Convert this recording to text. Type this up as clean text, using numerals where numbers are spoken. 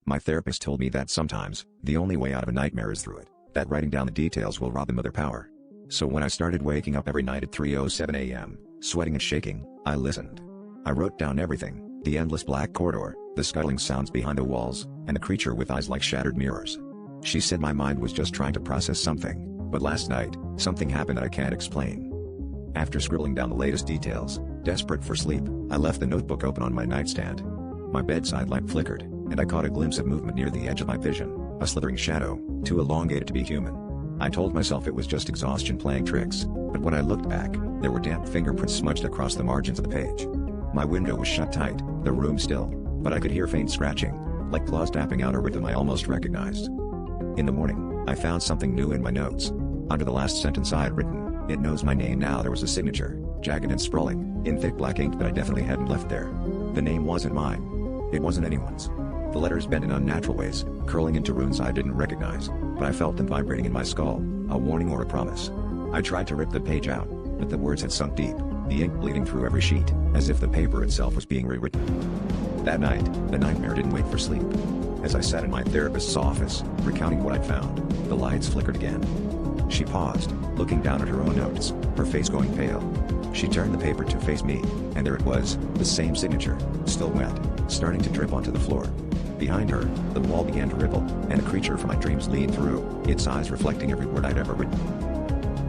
My therapist told me that sometimes, the only way out of a nightmare is through it, that writing down the details will rob them of their power. So when I started waking up every night at 3:07 a.m., sweating and shaking, I listened. I wrote down everything, the endless black corridor, the scuttling sounds behind the walls, and the creature with eyes like shattered mirrors. She said my mind was just trying to process something, but last night, something happened that I can't explain. After scribbling down the latest details, desperate for sleep, I left the notebook open on my nightstand. My bedside lamp flickered, and I caught a glimpse of movement near the edge of my vision, a slithering shadow, too elongated to be human. I told myself it was just exhaustion playing tricks, but when I looked back, there were damp fingerprints smudged across the margins of the page. My window was shut tight, the room still, but I could hear faint scratching, like claws tapping out a rhythm I almost recognized. In the morning, I found something new in my notes. Under the last sentence I had written, "It knows my name now." There was a signature, jagged and sprawling, in thick black ink that I definitely hadn't left there. The name wasn't mine. It wasn't anyone's. The letters bent in unnatural ways, curling into runes I didn't recognize, but I felt them vibrating in my skull, a warning or a promise. I tried to rip the page out, but the words had sunk deep, the ink bleeding through every sheet, as if the paper itself was being rewritten. That night, the nightmare didn't wait for sleep. As I sat in my therapist's office, recounting what I'd found, the lights flickered again. She paused, looking down at her own notes, her face going pale. She turned the paper to face me, and there it was, the same signature, still wet, starting to drip onto the floor. Behind her, the wall began to ripple, and a creature from my dreams leaned through, its eyes reflecting every word I'd ever written.